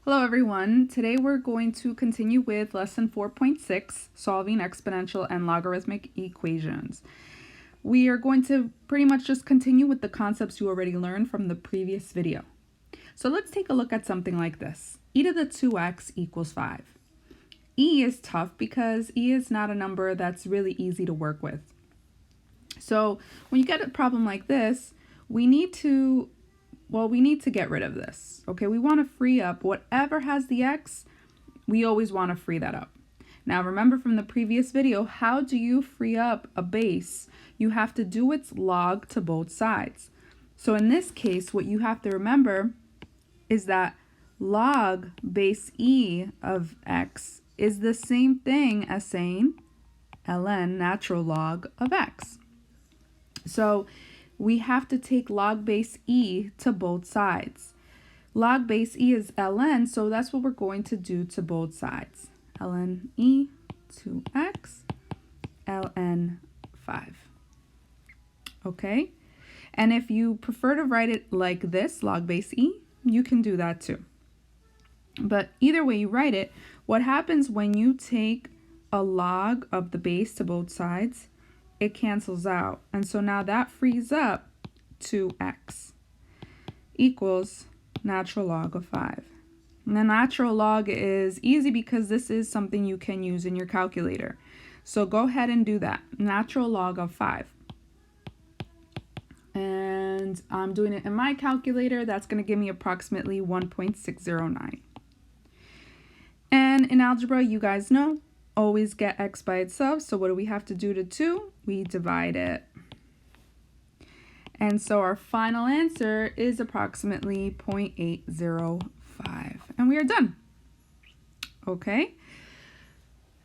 Hello everyone. Today we're going to continue with lesson 4.6, solving exponential and logarithmic equations. We are going to pretty much just continue with the concepts you already learned from the previous video. So let's take a look at something like this. E to the 2x equals 5. E is tough because E is not a number that's really easy to work with. So when you get a problem like this, we need to get rid of this. Okay, we want to free up whatever has the x, we always want to free that up. Now remember from the previous video, how do you free up a base? You have to do its log to both sides. So in this case, what you have to remember is that log base e of x is the same thing as saying ln natural log of x. So we have to take log base e to both sides. Log base e is ln, so that's what we're going to do to both sides. Ln e to x, ln 5. Okay? And if you prefer to write it like this, log base e, you can do that too. But either way you write it, what happens when you take a log of the base to both sides, it cancels out. And so now that frees up 2x equals natural log of 5. And the natural log is easy because this is something you can use in your calculator. So go ahead and do that. Natural log of 5. And I'm doing it in my calculator. That's going to give me approximately 1.609. And in algebra, you guys know, always get x by itself. So what do we have to do to 2? We divide it. And so our final answer is approximately 0.805. And we are done. Okay.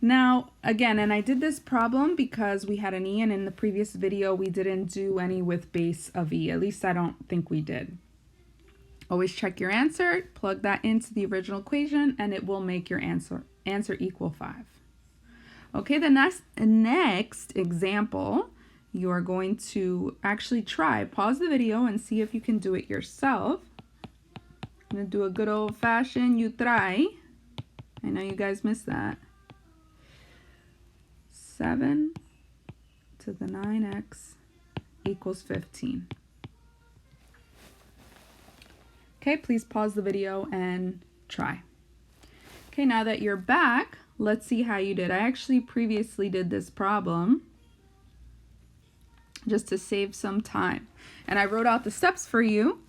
Now, again, and I did this problem because we had an e, and in the previous video, we didn't do any with base of e. At least I don't think we did. Always check your answer, plug that into the original equation, and it will make your answer equal 5. Okay, the next example, you are going to actually pause the video and see if you can do it yourself. I'm going to do a good old-fashioned you try. I know you guys missed that. 7 to the 9x equals 15. Okay, please pause the video and try. Okay, now that you're back, let's see how you did. I actually previously did this problem just to save some time. And I wrote out the steps for you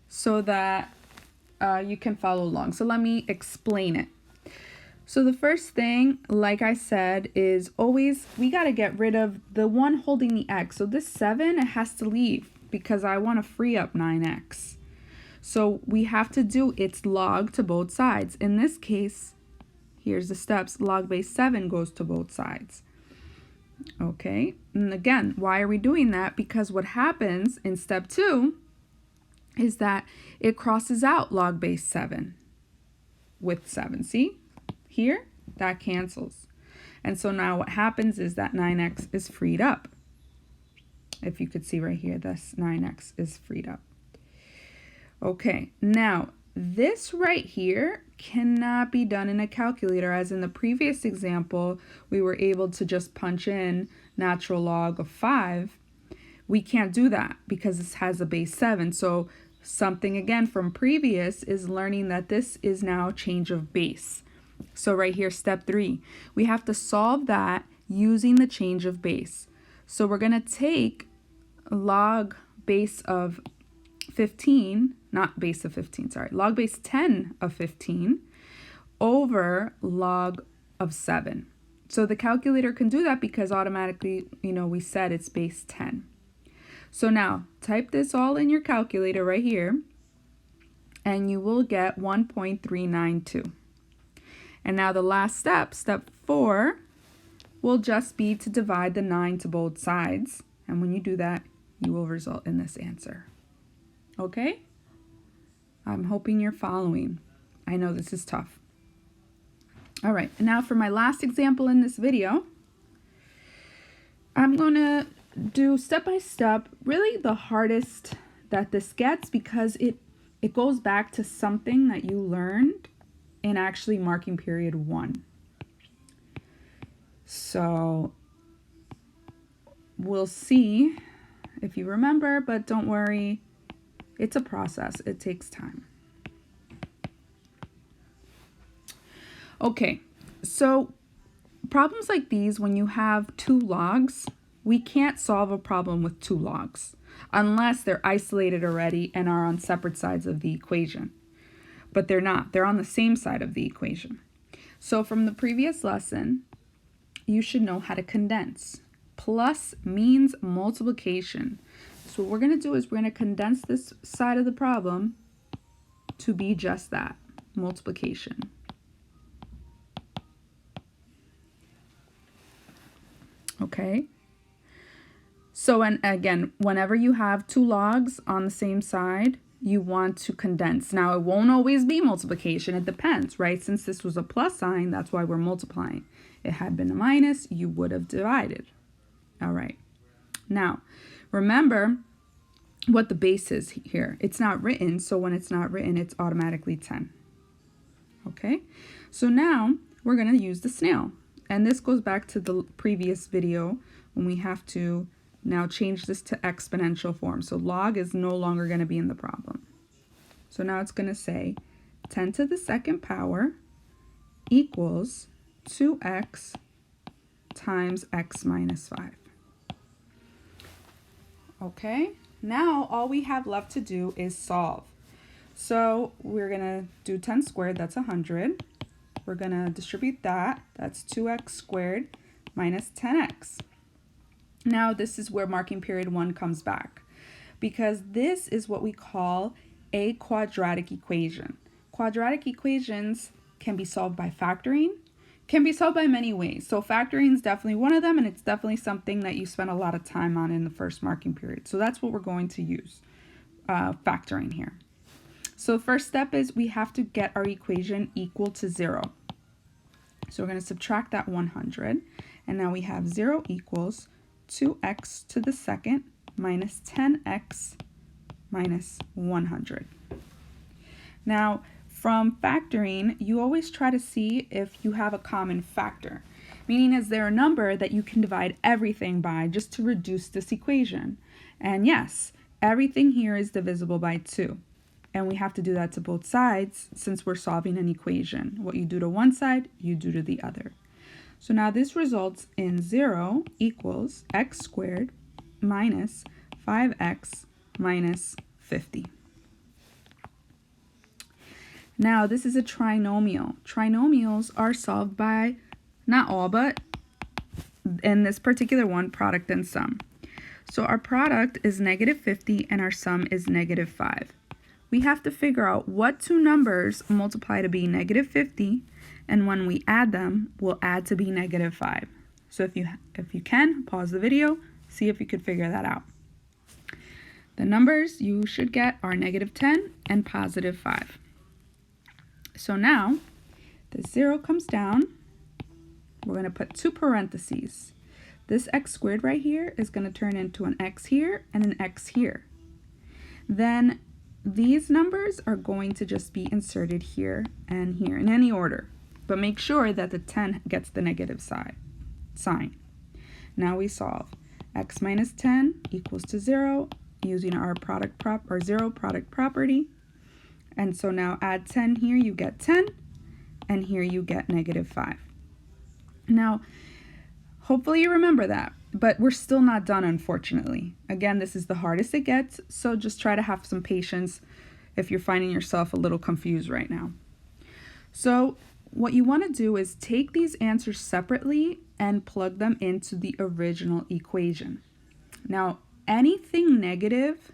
so that you can follow along. So let me explain it. So the first thing, like I said, is always we got to get rid of the one holding the x. So this 7, it has to leave because I want to free up 9x. So we have to do its log to both sides. In this case, here's the steps. Log base 7 goes to both sides. Okay, and again, why are we doing that? Because what happens in step 2 is that it crosses out log base 7 with 7. See? Here, that cancels. And so now what happens is that 9x is freed up. If you could see right here, this 9x is freed up. Okay, now this right here cannot be done in a calculator. As in the previous example, we were able to just punch in natural log of 5. We can't do that because this has a base 7. So something again from previous is learning that this is now change of base. So right here, step 3, we have to solve that using the change of base. So we're going to take log base of 15, not base of 15, sorry, log base 10 of 15 over log of 7. So the calculator can do that because automatically, we said it's base 10. So now type this all in your calculator right here, and you will get 1.392. And now the last step, step 4, will just be to divide the 9 to both sides. And when you do that, you will result in this answer. Okay? I'm hoping you're following. I know this is tough. All right, and now for my last example in this video, I'm going to do step by step, really the hardest that this gets because it it goes back to something that you learned in actually marking period 1. So we'll see if you remember, but don't worry, it's a process. It takes time. Okay, so problems like these, when you have 2 logs, we can't solve a problem with 2 logs unless they're isolated already and are on separate sides of the equation. But they're not. They're on the same side of the equation. So from the previous lesson, you should know how to condense. Plus means multiplication. So what we're going to do is we're going to condense this side of the problem to be just that, multiplication. Okay? So, and again, whenever you have 2 logs on the same side, you want to condense. Now, it won't always be multiplication. It depends, right? Since this was a plus sign, that's why we're multiplying. It had been a minus, you would have divided. All right. Now, remember what the base is here. It's not written, so when it's not written, it's automatically 10. Okay? So now, we're going to use the snail. And this goes back to the previous video when we have to now change this to exponential form. So log is no longer going to be in the problem. So now it's going to say 10 to the second power equals 2x times x minus 5. Okay, now all we have left to do is solve. So we're going to do 10 squared, that's 100. We're going to distribute that. That's 2x squared minus 10x. Now this is where marking period 1 comes back, because this is what we call a quadratic equation. Quadratic equations can be solved by factoring, can be solved by many ways. So factoring is definitely one of them, and it's definitely something that you spend a lot of time on in the first marking period. So that's what we're going to use, factoring here. So the first step is we have to get our equation equal to 0. So we're going to subtract that 100, and now we have 0 equals 2x to the second minus 10x minus 100. Now, from factoring, you always try to see if you have a common factor, meaning is there a number that you can divide everything by just to reduce this equation? And yes, everything here is divisible by 2. And we have to do that to both sides since we're solving an equation. What you do to one side, you do to the other. So now this results in 0 equals x squared minus 5x minus 50. Now this is a trinomial. Trinomials are solved by, not all, but in this particular one, product and sum. So our product is negative 50 and our sum is negative 5. We have to figure out what 2 numbers multiply to be negative 50, and when we add them, we'll add to be negative 5. So if you can, pause the video, see if you could figure that out. The numbers you should get are negative 10 and positive 5. So now, the 0 comes down. We're going to put 2 parentheses. This x squared right here is going to turn into an x here and an x here. Then these numbers are going to just be inserted here and here in any order, but make sure that the 10 gets the negative sign. Now we solve. X minus 10 equals to 0 using our zero product property. And so now add 10 here, you get 10, and here you get negative 5. Now, hopefully you remember that, but we're still not done, unfortunately. Again, this is the hardest it gets, so just try to have some patience if you're finding yourself a little confused right now. So what you want to do is take these answers separately and plug them into the original equation. Now, anything negative,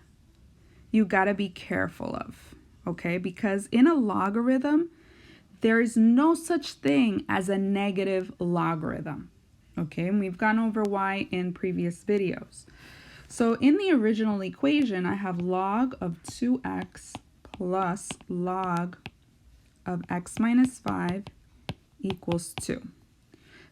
you got to be careful of, okay? Because in a logarithm, there is no such thing as a negative logarithm. Okay, and we've gone over why in previous videos. So in the original equation, I have log of 2x plus log of x minus 5 equals 2.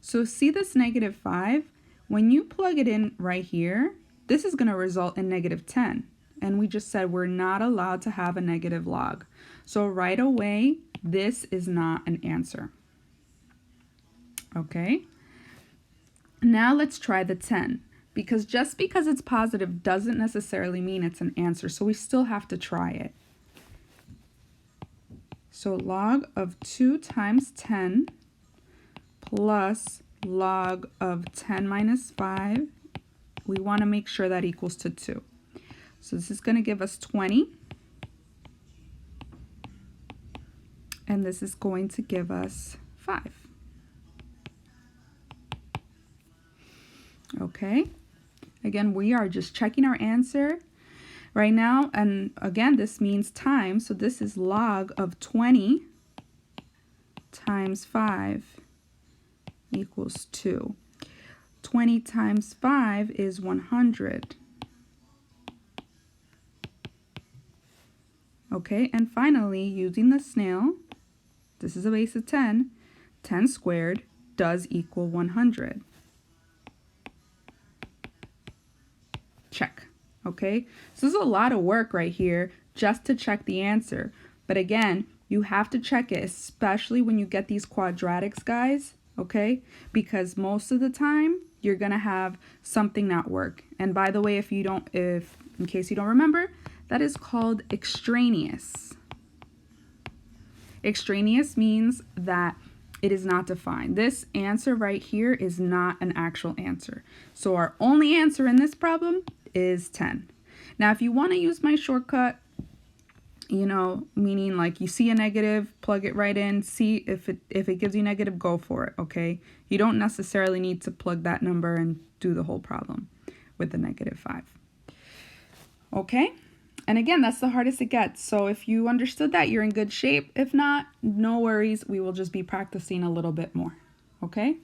So see this negative 5? When you plug it in right here, this is going to result in negative 10. and we just said we're not allowed to have a negative log. So right away, this is not an answer. Okay? Now let's try the 10, because just because it's positive doesn't necessarily mean it's an answer, so we still have to try it. So log of 2 times 10 plus log of 10 minus 5, we want to make sure that equals to 2. So this is going to give us 20. And this is going to give us 5. Okay. Again, we are just checking our answer right now. And again, this means time. So this is log of 20 times 5 equals 2. 20 times 5 is 100. Okay, and finally, using the snail, this is a base of 10. 10 squared does equal 100. Check. Okay, so this is a lot of work right here just to check the answer. But again, you have to check it, especially when you get these quadratics, guys. Okay, because most of the time you're gonna have something not work. And by the way, in case you don't remember, that is called extraneous. Extraneous means that it is not defined. This answer right here is not an actual answer. So our only answer in this problem is 10. Now, if you want to use my shortcut, meaning like you see a negative, plug it right in, see if it gives you negative, go for it, okay? You don't necessarily need to plug that number and do the whole problem with the -5. Okay? And again, that's the hardest it gets. So if you understood that, you're in good shape. If not, no worries. We will just be practicing a little bit more. Okay?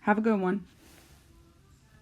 Have a good one.